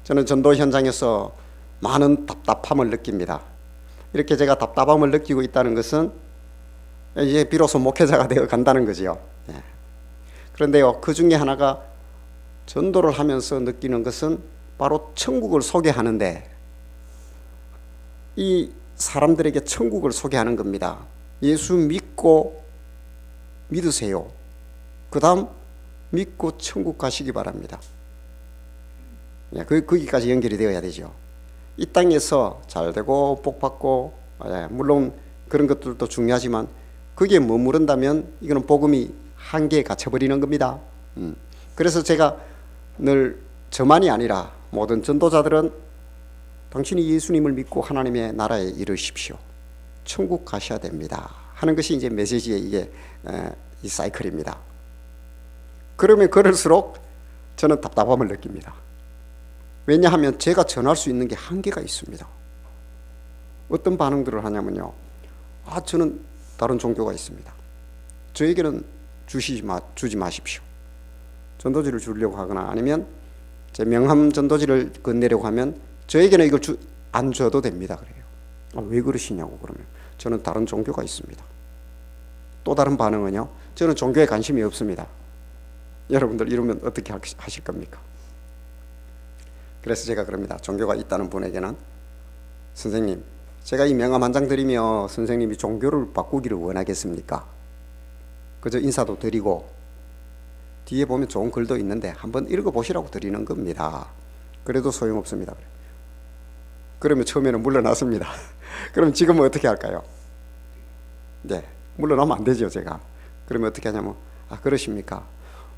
저는 전도 현장에서 많은 답답함을 느낍니다. 이렇게 제가 답답함을 느끼고 있다는 것은 이제 비로소 목회자가 되어 간다는 거지요. 그런데요, 그 중에 하나가 전도를 하면서 느끼는 것은 바로 천국을 소개하는데, 이 사람들에게 천국을 소개하는 겁니다. 예수 믿고 믿으세요. 그 다음 믿고 천국 가시기 바랍니다. 거기까지 연결이 되어야 되죠. 이 땅에서 잘 되고 복 받고, 물론 그런 것들도 중요하지만 거기에 머무른다면 이거는 복음이 한계에 갇혀버리는 겁니다. 그래서 제가 늘 저만이 아니라 모든 전도자들은 당신이 예수님을 믿고 하나님의 나라에 이르십시오, 천국 가셔야 됩니다 하는 것이 이제 메시지의 이게 이 사이클입니다. 그러면 그럴수록 저는 답답함을 느낍니다. 왜냐하면 제가 전할 수 있는 게 한계가 있습니다. 어떤 반응들을 하냐면요, 저는 다른 종교가 있습니다, 저에게는 주지 마십시오. 전도지를 주려고 하거나 아니면 제 명함 전도지를 건네려고 하면 저에게는 이걸 안 줘도 됩니다. 그래요. 왜 그러시냐고. 그러면 저는 다른 종교가 있습니다. 또 다른 반응은요, 저는 종교에 관심이 없습니다. 여러분들 이러면 어떻게 하실 겁니까? 그래서 제가 그럽니다. 종교가 있다는 분에게는, 선생님, 제가 이 명함 한 장 드리며 선생님이 종교를 바꾸기를 원하겠습니까? 그저 인사도 드리고 뒤에 보면 좋은 글도 있는데 한번 읽어보시라고 드리는 겁니다. 그래도 소용없습니다. 그러면 처음에는 물러났습니다. 그럼 지금은 어떻게 할까요? 물러나면 안 되죠, 제가. 그러면 어떻게 하냐면, 그러십니까?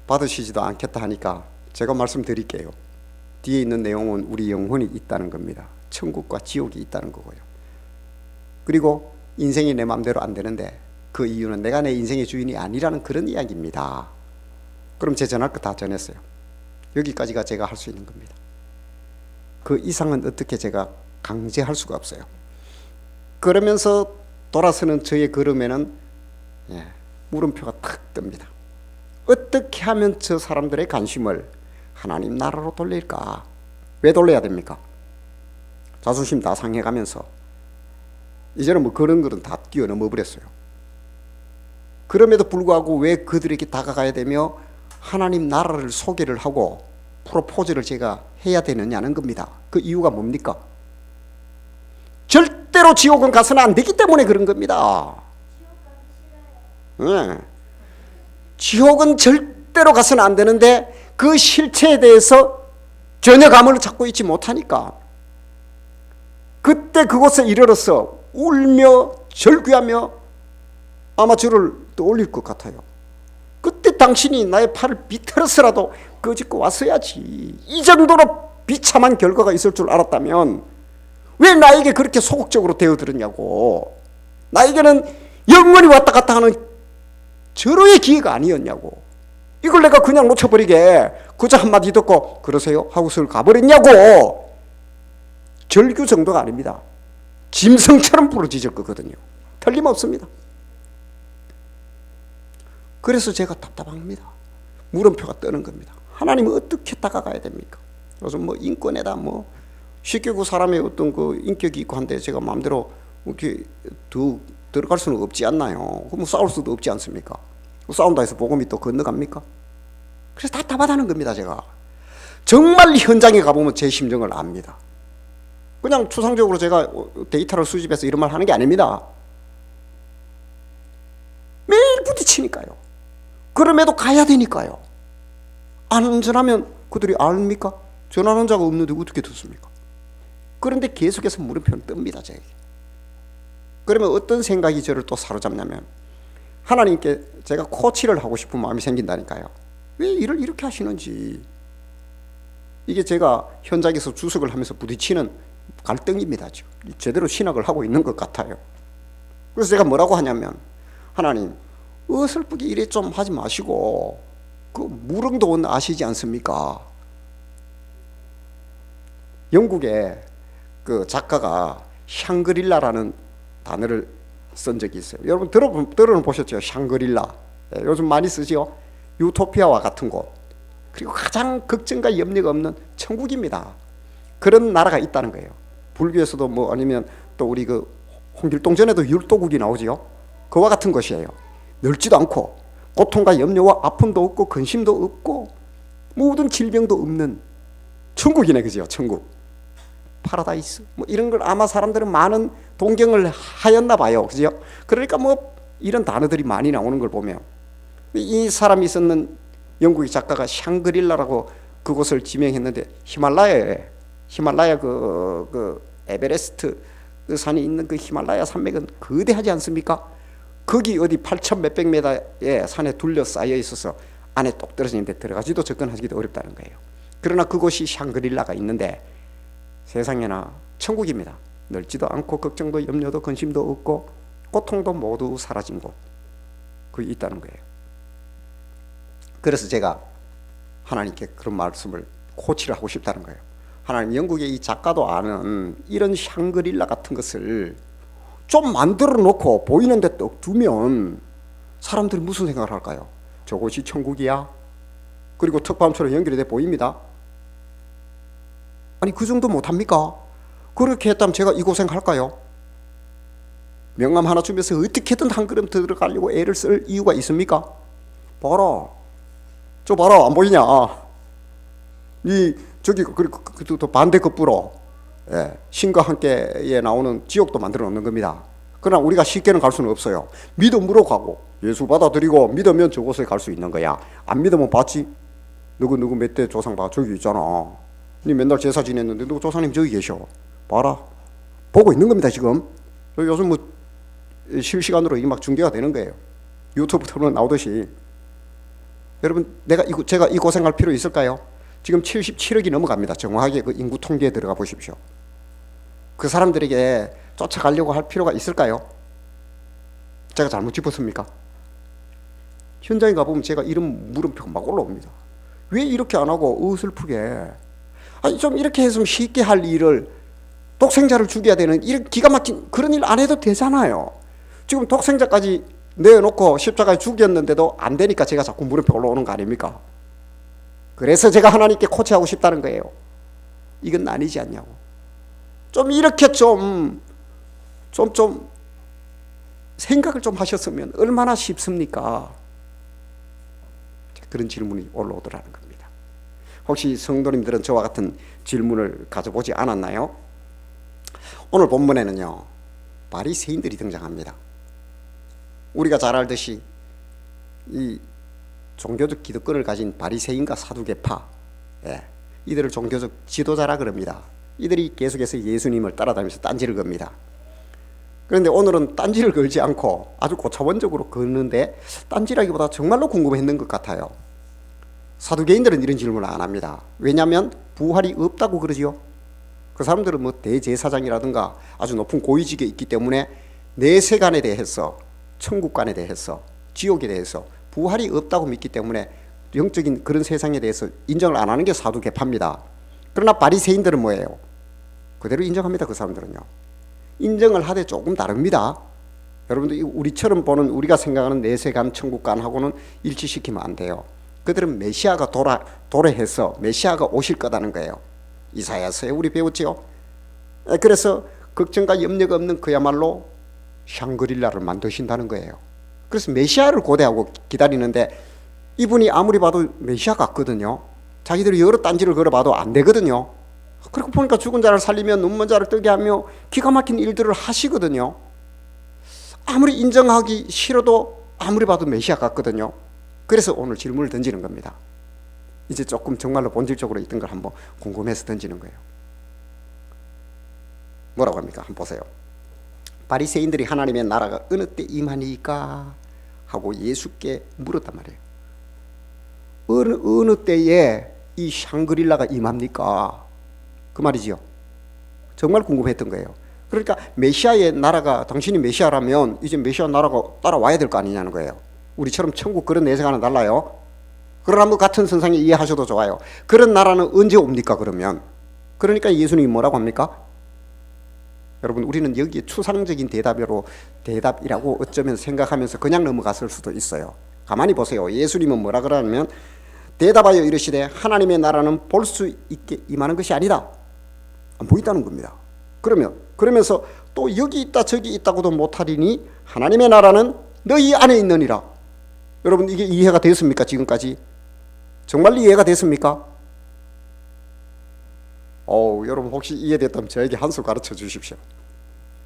받으시지도 않겠다 하니까 제가 말씀드릴게요. 뒤에 있는 내용은 우리 영혼이 있다는 겁니다. 천국과 지옥이 있다는 거고요. 그리고 인생이 내 마음대로 안 되는데 그 이유는 내가 내 인생의 주인이 아니라는 그런 이야기입니다. 그럼 제 전할 거 다 전했어요. 여기까지가 제가 할 수 있는 겁니다. 그 이상은 어떻게 제가 강제할 수가 없어요. 그러면서 돌아서는 저의 걸음에는 물음표가 탁 뜹니다. 어떻게 하면 저 사람들의 관심을 하나님 나라로 돌릴까? 왜 돌려야 됩니까? 자존심 다 상해가면서 이제는 뭐 그런 거는 다 뛰어넘어 버렸어요. 그럼에도 불구하고 왜 그들에게 다가가야 되며 하나님 나라를 소개를 하고 프로포즈를 제가 해야 되느냐는 겁니다. 그 이유가 뭡니까? 절대로 지옥은 가서는 안 되기 때문에 그런 겁니다. 지옥은 절대로 가서는 안 되는데 그 실체에 대해서 전혀 감을 잡고 있지 못하니까 그때 그곳에 이르러서 울며 절규하며 아마 저를 떠올릴 것 같아요. 그때 당신이 나의 팔을 비틀어서라도 끄집고 왔어야지. 이 정도로 비참한 결과가 있을 줄 알았다면 왜 나에게 그렇게 소극적으로 대어들었냐고. 나에게는 영원히 왔다 갔다 하는 절호의 기회가 아니었냐고. 이걸 내가 그냥 놓쳐버리게 그저 한마디 듣고 그러세요 하고서 가버렸냐고. 절규 정도가 아닙니다. 짐승처럼 부러지질 거거든요. 틀림없습니다. 그래서 제가 답답합니다. 물음표가 뜨는 겁니다. 하나님은 어떻게 다가가야 됩니까? 그래서 뭐 인권에다 뭐 쉽게 그 사람의 어떤 그 인격이 있고 한데 제가 마음대로 이렇게 들어갈 수는 없지 않나요? 그럼 싸울 수도 없지 않습니까? 싸운다 해서 복음이 또 건너갑니까? 그래서 답답하다는 겁니다. 제가 정말 현장에 가보면 제 심정을 압니다. 그냥 추상적으로 제가 데이터를 수집해서 이런 말 하는 게 아닙니다. 매일 부딪히니까요. 그럼에도 가야 되니까요. 안 전하면 그들이 압니까? 전하는 자가 없는데 어떻게 듣습니까? 그런데 계속해서 물음표는 뜹니다. 저에게. 그러면 어떤 생각이 저를 또 사로잡냐면 하나님께 제가 코치를 하고 싶은 마음이 생긴다니까요. 왜 일을 이렇게 하시는지. 이게 제가 현장에서 주석을 하면서 부딪히는 갈등입니다. 지금. 제대로 신학을 하고 있는 것 같아요. 그래서 제가 뭐라고 하냐면 하나님 어설프게 이래 좀 하지 마시고 그 무릉도원 아시지 않습니까? 영국의 그 작가가 샹그릴라라는 단어를 쓴 적이 있어요. 여러분 들어보셨죠? 샹그릴라. 요즘 많이 쓰지요. 유토피아와 같은 곳. 그리고 가장 걱정과 염려가 없는 천국입니다. 그런 나라가 있다는 거예요. 불교에서도 뭐 아니면 또 우리 그 홍길동전에도 율도국이 나오지요. 그와 같은 것이에요. 늙지도 않고 고통과 염려와 아픔도 없고 근심도 없고 모든 질병도 없는 천국이네, 그죠? 천국, 파라다이스 뭐 이런 걸 아마 사람들은 많은 동경을 하였나 봐요, 그죠? 그러니까 뭐 이런 단어들이 많이 나오는 걸 보면 이 사람이 썼는 영국의 작가가 샹그릴라라고 그곳을 지명했는데 히말라야 그 에베레스트 그 산이 있는 그 히말라야 산맥은 거대하지 않습니까? 거기 어디 8천 몇백 미터의 산에 둘러싸여 있어서 안에 똑 떨어지는데 들어가지도 접근하기도 어렵다는 거예요. 그러나 그곳이 샹그릴라가 있는데 세상에나 천국입니다. 늙지도 않고 걱정도 염려도 근심도 없고 고통도 모두 사라진 곳, 그게 있다는 거예요. 그래서 제가 하나님께 그런 말씀을 코치를 하고 싶다는 거예요. 하나님, 영국의 이 작가도 아는 이런 샹그릴라 같은 것을 좀 만들어 놓고 보이는 데 떡 두면 사람들이 무슨 생각을 할까요? 저곳이 천국이야? 그리고 특파원처럼 연결이 돼 보입니다. 아니, 그 정도 못합니까? 그렇게 했다면 제가 이 고생할까요? 명함 하나 주면서 어떻게든 한 걸음 들어가려고 애를 쓸 이유가 있습니까? 봐라, 저 봐라, 안 보이냐? 저기 또 반대급부로 신과 함께에 나오는 지옥도 만들어 놓는 겁니다. 그러나 우리가 쉽게는 갈 수는 없어요. 믿음으로 가고 예수 받아들이고 믿으면 저곳에 갈 수 있는 거야. 안 믿으면 봤지? 누구 몇 대 조상 봐, 저기 있잖아. 니 맨날 제사 지냈는데 누구 조상님 저기 계셔. 봐라, 보고 있는 겁니다. 지금 요즘 뭐 실시간으로 막 중계가 되는 거예요. 유튜브 터는 나오듯이. 여러분, 제가 이 고생할 필요 있을까요? 지금 77억이 넘어갑니다. 정확하게 그 인구 통계에 들어가 보십시오. 그 사람들에게 쫓아가려고 할 필요가 있을까요? 제가 잘못 짚었습니까? 현장에 가보면 제가 이런 물음표가 막 올라옵니다. 왜 이렇게 안 하고 어설프게, 아니 좀 이렇게 했으면 쉽게 할 일을 독생자를 죽여야 되는 이런 기가 막힌 그런 일 안 해도 되잖아요. 지금 독생자까지 내놓고 십자가에 죽였는데도 안 되니까 제가 자꾸 물음표 올라오는 거 아닙니까? 그래서 제가 하나님께 코치하고 싶다는 거예요. 이건 아니지 않냐고. 좀 이렇게 좀 생각을 좀 하셨으면 얼마나 쉽습니까? 그런 질문이 올라오더라는 겁니다. 혹시 성도님들은 저와 같은 질문을 가져보지 않았나요? 오늘 본문에는요, 바리새인들이 등장합니다. 우리가 잘 알듯이 이 종교적 기득권을 가진 바리새인과 사두개파, 이들을 종교적 지도자라 그럽니다. 이들이 계속해서 예수님을 따라다니면서 딴지를 겁니다. 그런데 오늘은 딴지를 걸지 않고 아주 고차원적으로 걷는데 딴지라기보다 정말로 궁금했는 것 같아요. 사두개인들은 이런 질문을 안 합니다. 왜냐하면 부활이 없다고 그러지요. 그 사람들은 뭐 대제사장이라든가 아주 높은 고위직에 있기 때문에 내세관에 대해서, 천국관에 대해서, 지옥에 대해서 부활이 없다고 믿기 때문에 영적인 그런 세상에 대해서 인정을 안 하는 게 사두개파입니다. 그러나 바리새인들은 뭐예요? 그대로 인정합니다. 그 사람들은요. 인정을 하되 조금 다릅니다. 여러분들, 우리처럼 보는, 우리가 생각하는 내세관, 천국관하고는 일치시키면 안 돼요. 그들은 메시아가 도래해서 메시아가 오실 거다는 거예요. 이사야서에 우리 배웠지요. 그래서 걱정과 염려가 없는 그야말로 샹그릴라를 만드신다는 거예요. 그래서 메시아를 고대하고 기다리는데 이분이 아무리 봐도 메시아 같거든요. 자기들이 여러 딴지를 걸어봐도 안 되거든요. 그리고 보니까 죽은 자를 살리며 눈먼 자를 뜨게 하며 기가 막힌 일들을 하시거든요. 아무리 인정하기 싫어도 아무리 봐도 메시아 같거든요. 그래서 오늘 질문을 던지는 겁니다. 이제 조금 정말로 본질적으로 있던 걸 한번 궁금해서 던지는 거예요. 뭐라고 합니까? 한번 보세요. 바리새인들이 하나님의 나라가 어느 때 임하니까 하고 예수께 물었단 말이에요. 어느 때에 이 샹그릴라가 임합니까? 그 말이지요. 정말 궁금했던 거예요. 그러니까 메시아의 나라가, 당신이 메시아라면 이제 메시아 나라가 따라와야 될 거 아니냐는 거예요. 우리처럼 천국 그런 내세관은 달라요. 그러나 뭐 같은 선상에 이해하셔도 좋아요. 그런 나라는 언제 옵니까 그러면? 그러니까 예수님이 뭐라고 합니까? 여러분, 우리는 여기에 추상적인 대답이라고 어쩌면 생각하면서 그냥 넘어갔을 수도 있어요. 가만히 보세요. 예수님은 뭐라 그러냐면 대답하여 이르시되 하나님의 나라는 볼 수 있게 임하는 것이 아니다. 안 보인다는 겁니다. 그러면서 또 여기 있다 저기 있다고도 못하리니 하나님의 나라는 너희 안에 있느니라. 여러분 이게 이해가 됐습니까? 지금까지 정말 이해가 됐습니까? 여러분 혹시 이해됐다면 저에게 한 수 가르쳐 주십시오.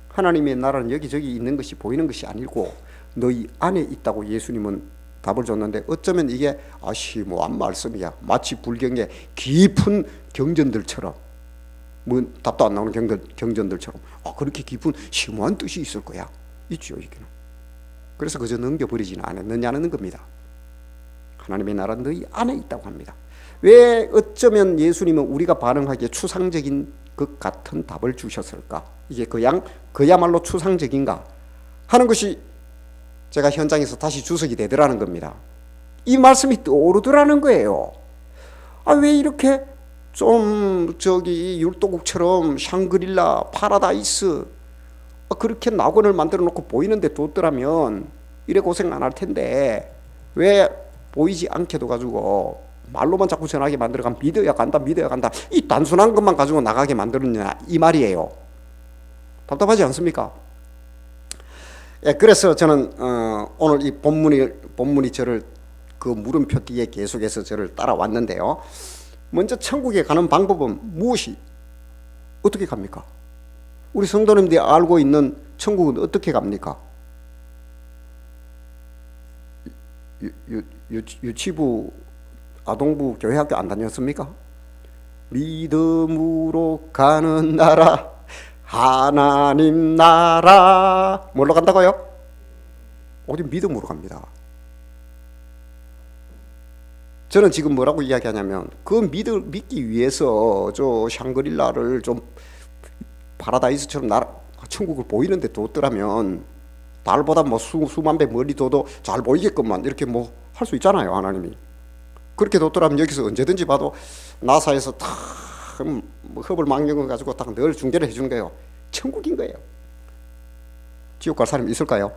하나님의 나라는 여기저기 있는 것이 보이는 것이 아니고 너희 안에 있다고 예수님은 답을 줬는데, 어쩌면 이게 심오한 말씀이야. 마치 불경의 깊은 경전들처럼, 뭐 답도 안 나오는 경전들처럼 그렇게 깊은 심오한 뜻이 있을 거야. 있죠, 여기는. 그래서 그저 넘겨버리지는 않았느냐는 겁니다. 하나님의 나라는 너희 안에 있다고 합니다. 왜 어쩌면 예수님은 우리가 반응하기에 추상적인 것 같은 답을 주셨을까? 이게 그야말로 추상적인가 하는 것이 제가 현장에서 다시 주석이 되더라는 겁니다. 이 말씀이 떠오르더라는 거예요. 왜 이렇게 좀 율도국처럼 샹그릴라, 파라다이스 그렇게 낙원을 만들어 놓고 보이는데 뒀더라면 이래 고생 안 할 텐데 왜 보이지 않게 둬가지고 말로만 자꾸 전하게 만들어가면 믿어야 간다 이 단순한 것만 가지고 나가게 만들었냐, 이 말이에요. 답답하지 않습니까? 그래서 저는 오늘 이 본문이 저를 그 물음표 뒤에 계속해서 저를 따라왔는데요. 먼저 천국에 가는 방법은 무엇이 어떻게 갑니까? 우리 성도님들이 알고 있는 천국은 어떻게 갑니까? 유치부, 아동부, 교회학교 안 다녔습니까? 믿음으로 가는 나라, 하나님 나라. 뭘로 간다고요? 어디 믿음으로 갑니다. 저는 지금 뭐라고 이야기하냐면 그 믿기 위해서 저 샹그릴라를 좀 파라다이스처럼 천국을 보이는데 뒀더라면 달보다 뭐 수만 배 멀리 둬도 잘 보이게끔만 이렇게 뭐 할 수 있잖아요, 하나님이. 그렇게 뒀더라면 여기서 언제든지 봐도 나사에서 다 허블 망령을 가지고 딱 늘 중계를 해주는 거예요. 천국인 거예요. 지옥 갈 사람이 있을까요?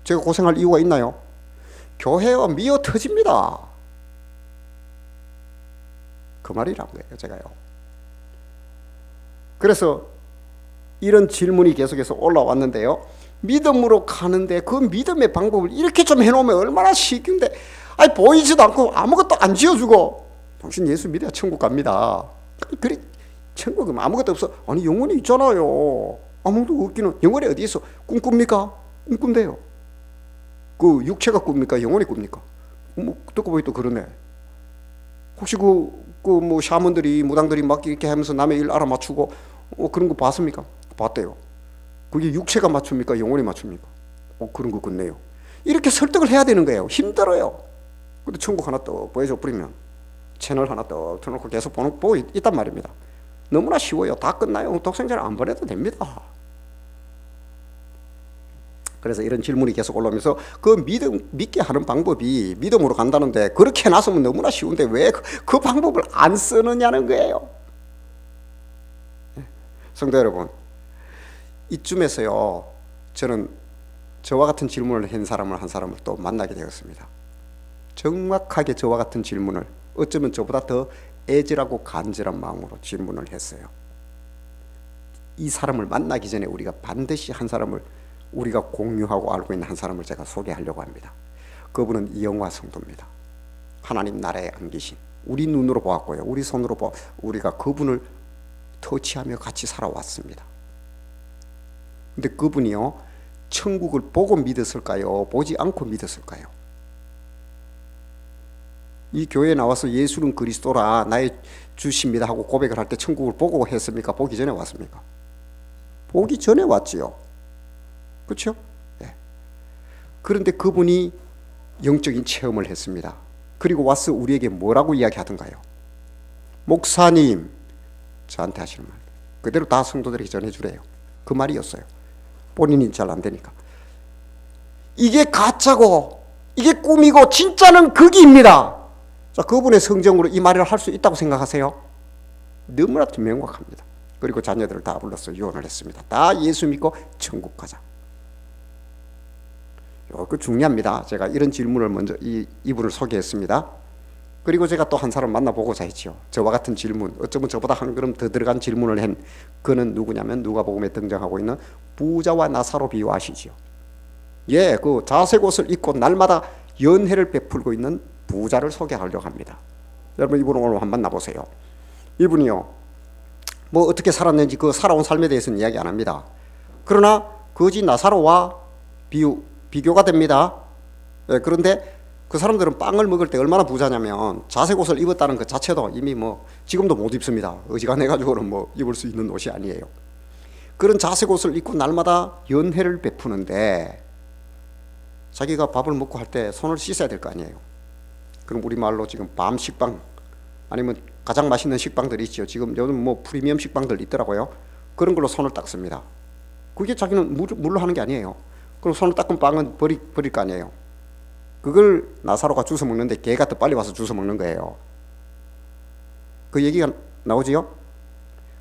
제가 고생할 이유가 있나요? 교회가 미어 터집니다. 그 말이란 거예요, 제가요. 그래서 이런 질문이 계속해서 올라왔는데요. 믿음으로 가는데 그 믿음의 방법을 이렇게 좀 해놓으면 얼마나 쉬운데, 보이지도 않고 아무것도 안 지어주고 당신 예수 믿어야 천국 갑니다. 그래, 천국은 아무것도 없어. 영혼이 있잖아요. 아무것도 없기는. 영혼이 어디 있어? 꿈꿉니까? 꿈꾼대요. 그 육체가 꿉니까? 영혼이 꿉니까? 듣고 보니 또 그러네. 혹시 뭐 샤먼들이, 무당들이 막 이렇게 하면서 남의 일 알아맞추고 그런 거 봤습니까? 봤대요. 그게 육체가 맞춥니까? 영혼이 맞춥니까? 그런 거 같네요. 이렇게 설득을 해야 되는 거예요. 힘들어요. 근데 천국 하나 또 보여줘 버리면 채널 하나 또 틀어놓고 계속 보고 있단 말입니다. 너무나 쉬워요. 다 끝나요. 독생자를 안 보내도 됩니다. 그래서 이런 질문이 계속 올라오면서 그 믿게 하는 방법이 믿음으로 간다는데 그렇게 해놨으면 너무나 쉬운데 왜 그 방법을 안 쓰느냐는 거예요. 성도 여러분, 이쯤에서요, 저는 저와 같은 질문을 한 사람을 또 만나게 되었습니다. 정확하게 저와 같은 질문을, 어쩌면 저보다 더 애절하고 간절한 마음으로 질문을 했어요. 이 사람을 만나기 전에 우리가 반드시 한 사람을, 우리가 공유하고 알고 있는 한 사람을 제가 소개하려고 합니다. 그분은 이영화 성도입니다. 하나님 나라에 안 계신, 우리 눈으로 보았고요, 우리 손으로 우리가 그분을 터치하며 같이 살아왔습니다. 근데 그분이요, 천국을 보고 믿었을까요? 보지 않고 믿었을까요? 이 교회에 나와서 예수는 그리스도라 나의 주십니다 하고 고백을 할 때 천국을 보고 했습니까? 보기 전에 왔습니까? 보기 전에 왔지요. 그렇죠? 네. 그런데 그분이 영적인 체험을 했습니다. 그리고 와서 우리에게 뭐라고 이야기하던가요? 목사님, 저한테 하시는 말 그대로 다 성도들에게 전해주래요. 그 말이었어요. 본인이 잘 안 되니까. 이게 가짜고 이게 꿈이고 진짜는 거기입니다. 자, 그분의 성정으로 이 말을 할 수 있다고 생각하세요? 너무나 명확합니다. 그리고 자녀들을 다 불러서 유언을 했습니다. 다 예수 믿고 천국 가자. 그 중요합니다. 제가 이런 질문을 먼저 이분을 소개했습니다. 그리고 제가 또 한 사람 만나보고자 했죠. 저와 같은 질문, 어쩌면 저보다 한 걸음 더 들어간 질문을 한 그는 누구냐면 누가복음에 등장하고 있는 부자와 나사로 비유하시죠. 예, 그 자색 옷을 입고 날마다 연회를 베풀고 있는 부자를 소개하려고 합니다. 여러분, 이분을 오늘 한번 만나보세요. 이분이요, 뭐 어떻게 살았는지 그 살아온 삶에 대해서는 이야기 안 합니다. 그러나 거지 나사로와 비교가 됩니다. 예, 그런데 그 사람들은 빵을 먹을 때 얼마나 부자냐면 자색 옷을 입었다는 것 자체도 이미 뭐 지금도 못 입습니다. 어지간해가지고는 뭐 입을 수 있는 옷이 아니에요. 그런 자색 옷을 입고 날마다 연회를 베푸는데 자기가 밥을 먹고 할 때 손을 씻어야 될 거 아니에요. 그럼 우리말로 지금 밤 식빵 아니면 가장 맛있는 식빵들이 있죠. 지금 요즘 뭐 프리미엄 식빵들 있더라고요. 그런 걸로 손을 닦습니다. 그게 자기는 물로 하는 게 아니에요. 그럼 손을 닦은 빵은 버릴 거 아니에요. 그걸 나사로가 주워 먹는데 개가 더 빨리 와서 주워 먹는 거예요. 그 얘기가 나오지요?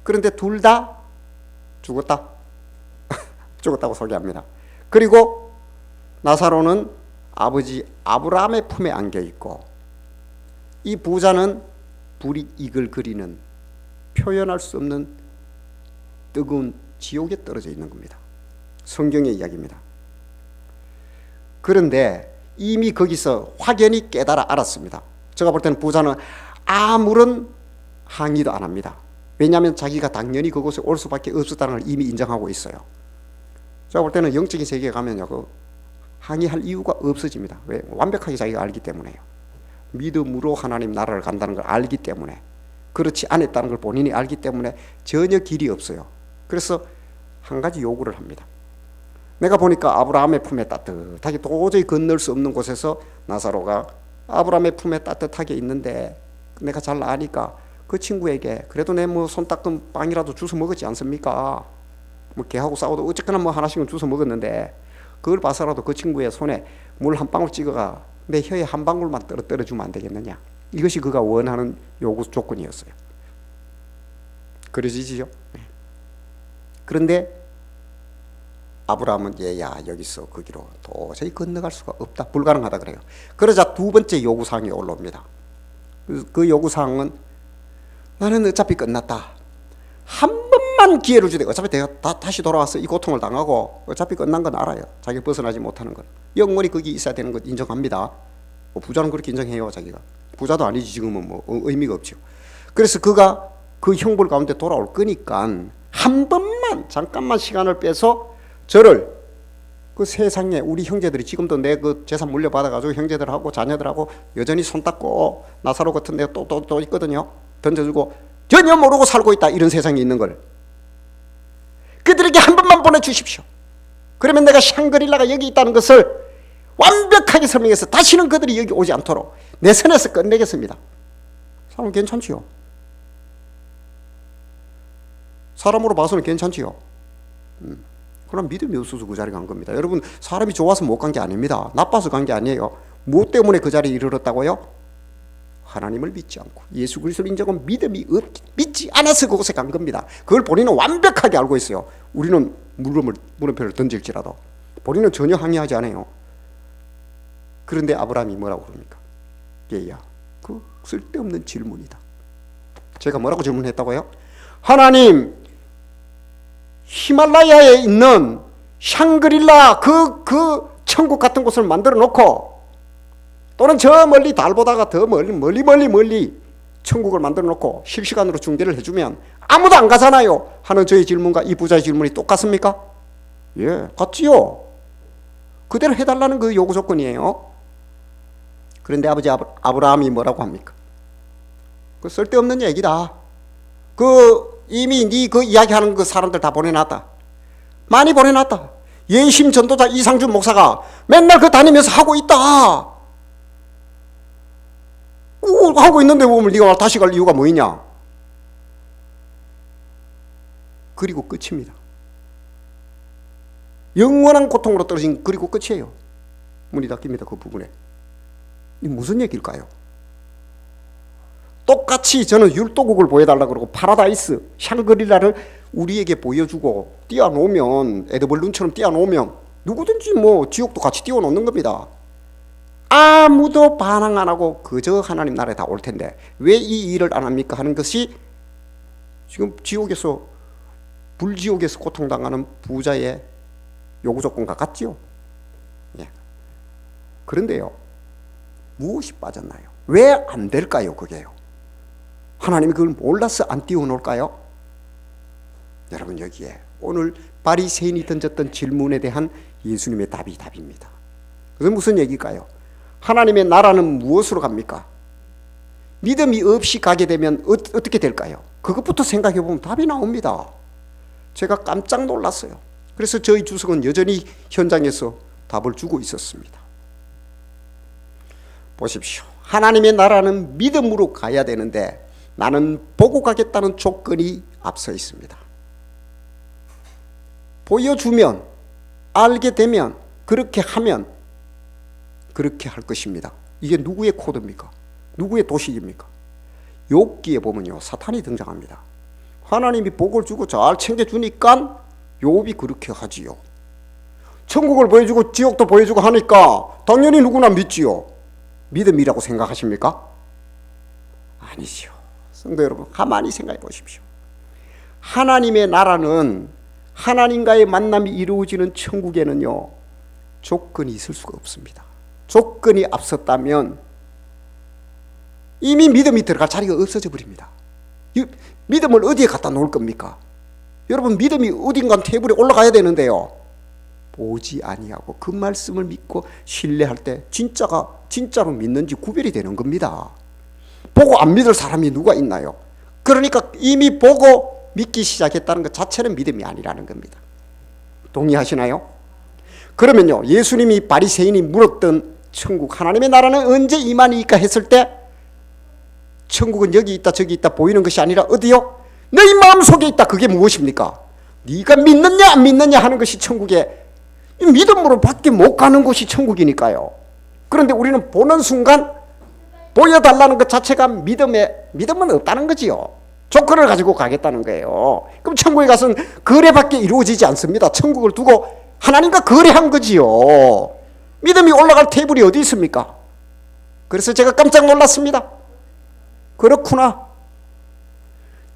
그런데 둘 다 죽었다. 죽었다고 소개합니다. 그리고 나사로는 아버지 아브라함의 품에 안겨 있고, 이 부자는 불이익을 그리는 표현할 수 없는 뜨거운 지옥에 떨어져 있는 겁니다. 성경의 이야기입니다. 그런데 이미 거기서 확연히 깨달아 알았습니다. 제가 볼 때는 부자는 아무런 항의도 안 합니다. 왜냐하면 자기가 당연히 그곳에 올 수밖에 없었다는 걸 이미 인정하고 있어요. 제가 볼 때는 영적인 세계에 가면요, 그 항의할 이유가 없어집니다. 왜? 완벽하게 자기가 알기 때문에요. 믿음으로 하나님 나라를 간다는 걸 알기 때문에, 그렇지 않았다는 걸 본인이 알기 때문에 전혀 길이 없어요. 그래서 한 가지 요구를 합니다. 내가 보니까 아브라함의 품에 따뜻하게 도저히 건널 수 없는 곳에서 나사로가 아브라함의 품에 따뜻하게 있는데 내가 잘 아니까 그 친구에게 그래도 내 뭐 손 닦은 빵이라도 주워 먹었지 않습니까? 뭐 걔하고 싸워도 어쨌거나 뭐 하나씩은 주워 먹었는데 그걸 봐서라도 그 친구의 손에 물 한 방울 찍어가 내 혀에 한 방울만 떨어주면 안 되겠느냐. 이것이 그가 원하는 요구 조건이었어요. 그러시죠? 그런데 아브라함은 얘야 여기서 거기로 도저히 건너갈 수가 없다, 불가능하다 그래요. 그러자 두 번째 요구사항이 올라옵니다. 그 요구사항은 나는 어차피 끝났다, 한 번만 기회를 주되 어차피 내가 다시 돌아와서 이 고통을 당하고 어차피 끝난 건 알아요. 자기가 벗어나지 못하는 건 영원히 거기 있어야 되는 건 인정합니다. 부자는 그렇게 인정해요. 자기가 부자도 아니지 지금은 뭐 의미가 없죠. 그래서 그가 그 형벌 가운데 돌아올 거니까 한 번만 잠깐만 시간을 빼서 저를 그 세상에 우리 형제들이 지금도 내 그 재산 물려받아가지고 형제들하고 자녀들하고 여전히 손 닦고 나사로 같은 데 또 있거든요. 던져주고 전혀 모르고 살고 있다, 이런 세상이 있는 걸 그들에게 한 번만 보내주십시오. 그러면 내가 샹그릴라가 여기 있다는 것을 완벽하게 설명해서 다시는 그들이 여기 오지 않도록 내 선에서 끝내겠습니다. 사람 괜찮지요? 사람으로 봐서는 괜찮지요? 그럼 믿음이 없어서 그 자리에 간 겁니다. 여러분, 사람이 좋아서 못 간 게 아닙니다. 나빠서 간 게 아니에요. 무엇 때문에 그 자리에 이르렀다고요? 하나님을 믿지 않고 예수 그리스도를 인정하고 믿지 않아서 그곳에 간 겁니다. 그걸 본인은 완벽하게 알고 있어요. 우리는 물음표를 던질지라도 본인은 전혀 항의하지 않아요. 그런데 아브라함이 뭐라고 그럽니까? 얘야, 그 쓸데없는 질문이다. 제가 뭐라고 질문했다고요? 하나님, 히말라야에 있는 샹그릴라 그 천국 같은 곳을 만들어 놓고 또는 저 멀리 달보다가 더 멀리 천국을 만들어 놓고 실시간으로 중계를 해주면 아무도 안 가잖아요 하는 저의 질문과 이 부자의 질문이 똑같습니까? 예, 같지요. 그대로 해달라는 그 요구 조건이에요. 그런데 아버지 아브라함이 뭐라고 합니까? 그 쓸데없는 얘기다. 이미 네 그 이야기하는 그 사람들 다 보내놨다. 많이 보내놨다. 예심 전도자 이상준 목사가 맨날 그 다니면서 하고 있다. 하고 있는데 보면 네가 다시 갈 이유가 뭐 있냐? 그리고 끝입니다. 영원한 고통으로 떨어진 그리고 끝이에요. 문이 닫힙니다. 그 부분에. 이 무슨 얘기일까요? 똑같이 저는 율도국을 보여달라고 그러고 파라다이스, 샹그릴라를 우리에게 보여주고 띄워놓으면, 에드벌룬처럼 띄워놓으면 누구든지 뭐 지옥도 같이 띄워놓는 겁니다. 아무도 반항 안 하고 그저 하나님 나라에 다 올 텐데 왜 이 일을 안 합니까 하는 것이 지금 지옥에서, 불지옥에서 고통당하는 부자의 요구 조건과 같지요. 예. 그런데요, 무엇이 빠졌나요? 왜 안 될까요? 그게요. 하나님이 그걸 몰라서 안 띄워놓을까요? 여러분, 여기에 오늘 바리새인이 던졌던 질문에 대한 예수님의 답입니다. 그래서 무슨 얘기일까요? 하나님의 나라는 무엇으로 갑니까? 믿음이 없이 가게 되면 어떻게 될까요? 그것부터 생각해 보면 답이 나옵니다. 제가 깜짝 놀랐어요. 그래서 저희 주석은 여전히 현장에서 답을 주고 있었습니다. 보십시오. 하나님의 나라는 믿음으로 가야 되는데 나는 보고 가겠다는 조건이 앞서 있습니다. 보여주면, 알게 되면, 그렇게 하면 그렇게 할 것입니다. 이게 누구의 코드입니까? 누구의 도식입니까? 욥기에 보면요, 사탄이 등장합니다. 하나님이 복을 주고 잘 챙겨주니까 욥이 그렇게 하지요. 천국을 보여주고 지옥도 보여주고 하니까 당연히 누구나 믿지요. 믿음이라고 생각하십니까? 아니지요. 성도 여러분, 가만히 생각해 보십시오. 하나님의 나라는, 하나님과의 만남이 이루어지는 천국에는요, 조건이 있을 수가 없습니다. 조건이 앞섰다면 이미 믿음이 들어갈 자리가 없어져 버립니다. 믿음을 어디에 갖다 놓을 겁니까? 여러분, 믿음이 어딘가 테이블에 올라가야 되는데요, 보지 아니하고 그 말씀을 믿고 신뢰할 때 진짜로 믿는지 구별이 되는 겁니다. 보고 안 믿을 사람이 누가 있나요? 그러니까 이미 보고 믿기 시작했다는 것 자체는 믿음이 아니라는 겁니다. 동의하시나요? 그러면요, 예수님이 바리새인이 물었던 천국, 하나님의 나라는 언제 임하니까 했을 때 천국은 여기 있다 저기 있다 보이는 것이 아니라 어디요? 너희 마음속에 있다. 그게 무엇입니까? 네가 믿느냐 안 믿느냐 하는 것이 천국에, 믿음으로 밖에 못 가는 곳이 천국이니까요. 그런데 우리는 보는 순간 보여달라는 것 자체가 믿음은 없다는 거지요. 조건을 가지고 가겠다는 거예요. 그럼 천국에 가서는 거래밖에 이루어지지 않습니다. 천국을 두고 하나님과 거래한 거지요. 믿음이 올라갈 테이블이 어디 있습니까? 그래서 제가 깜짝 놀랐습니다. 그렇구나.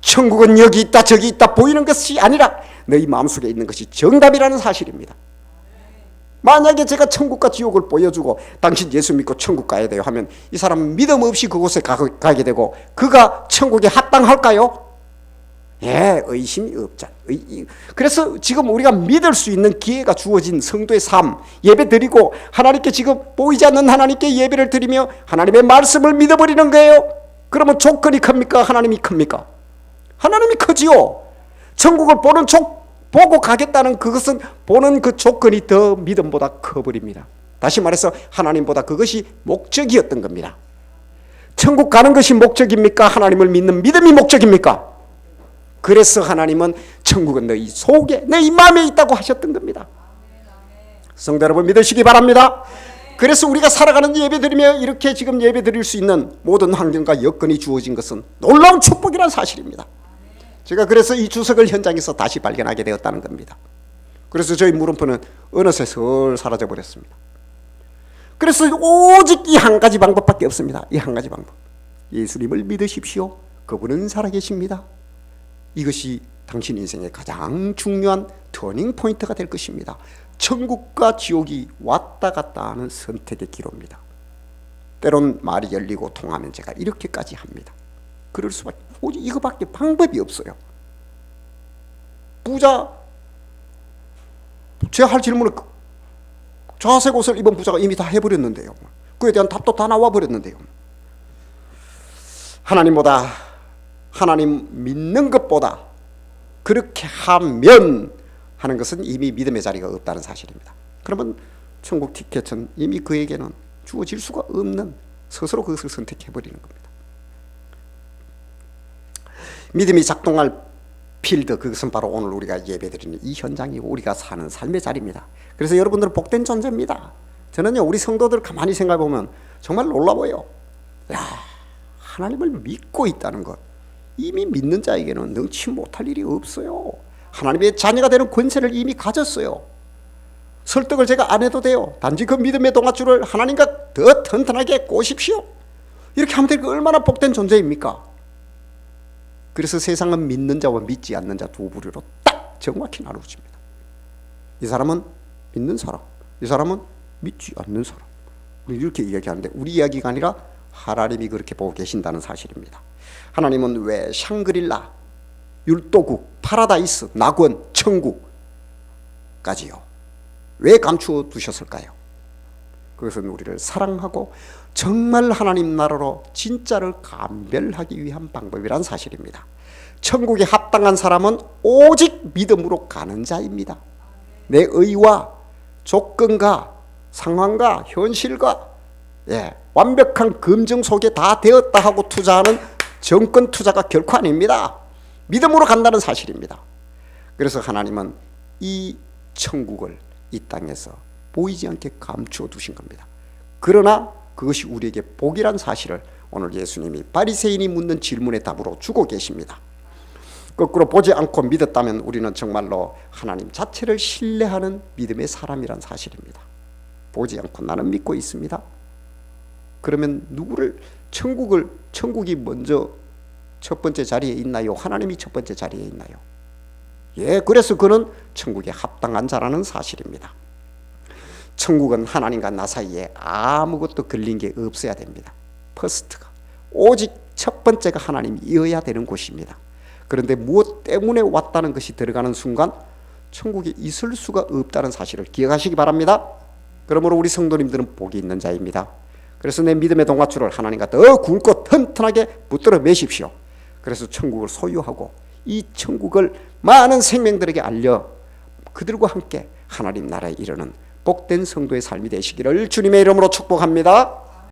천국은 여기 있다 저기 있다 보이는 것이 아니라 너희 마음속에 있는 것이 정답이라는 사실입니다. 만약에 제가 천국과 지옥을 보여주고 당신 예수 믿고 천국 가야 돼요 하면 이 사람은 믿음 없이 그곳에 가게 되고 그가 천국에 합당할까요? 예, 의심이 없잖아요. 그래서 지금 우리가 믿을 수 있는 기회가 주어진 성도의 삶, 예배 드리고 하나님께 지금 보이지 않는 하나님께 예배를 드리며 하나님의 말씀을 믿어버리는 거예요. 그러면 조건이 큽니까? 하나님이 큽니까? 하나님이 크지요. 천국을 보고 가겠다는 그것은 보는 그 조건이 더 믿음보다 커버립니다. 다시 말해서 하나님보다 그것이 목적이었던 겁니다. 천국 가는 것이 목적입니까? 하나님을 믿는 믿음이 목적입니까? 그래서 하나님은 천국은 너희 속에, 너희 마음에 있다고 하셨던 겁니다. 성도 여러분, 믿으시기 바랍니다. 그래서 우리가 살아가는 예배드리며 이렇게 지금 예배드릴 수 있는 모든 환경과 여건이 주어진 것은 놀라운 축복이라는 사실입니다. 제가 그래서 이 주석을 현장에서 다시 발견하게 되었다는 겁니다. 그래서 저희 물음표는 어느새 슬 사라져 버렸습니다. 그래서 오직 이 한 가지 방법밖에 없습니다. 이 한 가지 방법. 예수님을 믿으십시오. 그분은 살아계십니다. 이것이 당신 인생의 가장 중요한 터닝 포인트가 될 것입니다. 천국과 지옥이 왔다 갔다 하는 선택의 기로입니다. 때론 말이 열리고 통하면 제가 이렇게까지 합니다. 그럴 수밖에, 오직 이거밖에 방법이 없어요. 부자, 제가 할 질문을 자색 옷을 입은 부자가 이미 다 해버렸는데요. 그에 대한 답도 다 나와버렸는데요. 하나님 믿는 것보다 그렇게 하면 하는 것은 이미 믿음의 자리가 없다는 사실입니다. 그러면 천국 티켓은 이미 그에게는 주어질 수가 없는, 스스로 그것을 선택해버리는 겁니다. 믿음이 작동할 필드, 그것은 바로 오늘 우리가 예배드리는 이 현장이고 우리가 사는 삶의 자리입니다. 그래서 여러분들은 복된 존재입니다. 저는요, 우리 성도들 가만히 생각해보면 정말 놀라워요. 야, 하나님을 믿고 있다는 것, 이미 믿는 자에게는 능치 못할 일이 없어요. 하나님의 자녀가 되는 권세를 이미 가졌어요. 설득을 제가 안 해도 돼요. 단지 그 믿음의 동아줄을 하나님과 더 튼튼하게 꼬십시오. 이렇게 하면 되니까 얼마나 복된 존재입니까? 그래서 세상은 믿는 자와 믿지 않는 자 두 부류로 딱 정확히 나누어집니다. 이 사람은 믿는 사람, 이 사람은 믿지 않는 사람. 우리 이렇게 이야기하는데 우리 이야기가 아니라 하나님이 그렇게 보고 계신다는 사실입니다. 하나님은 왜 샹그릴라, 율도국, 파라다이스, 낙원, 천국까지요 왜 감추어 두셨을까요? 그것은 우리를 사랑하고 정말 하나님 나라로 진짜를 감별하기 위한 방법이란 사실입니다. 천국에 합당한 사람은 오직 믿음으로 가는 자입니다. 내 의와 조건과 상황과 현실과 완벽한 검증 속에 다 되었다 하고 투자하는 정권 투자가 결코 아닙니다. 믿음으로 간다는 사실입니다. 그래서 하나님은 이 천국을 이 땅에서 보이지 않게 감추어 두신 겁니다. 그러나 그것이 우리에게 복이란 사실을 오늘 예수님이 바리새인이 묻는 질문의 답으로 주고 계십니다. 거꾸로 보지 않고 믿었다면 우리는 정말로 하나님 자체를 신뢰하는 믿음의 사람이란 사실입니다. 보지 않고 나는 믿고 있습니다. 그러면 누구를 천국이 먼저 첫 번째 자리에 있나요? 하나님이 첫 번째 자리에 있나요? 그래서 그는 천국에 합당한 자라는 사실입니다. 천국은 하나님과 나 사이에 아무것도 걸린 게 없어야 됩니다. 퍼스트가 오직 첫 번째가 하나님이어야 되는 곳입니다. 그런데 무엇 때문에 왔다는 것이 들어가는 순간 천국에 있을 수가 없다는 사실을 기억하시기 바랍니다. 그러므로 우리 성도님들은 복이 있는 자입니다. 그래서 내 믿음의 동아줄을 하나님과 더 굵고 튼튼하게 붙들어 매십시오. 그래서 천국을 소유하고 이 천국을 많은 생명들에게 알려 그들과 함께 하나님 나라에 이르는 복된 성도의 삶이 되시기를 주님의 이름으로 축복합니다.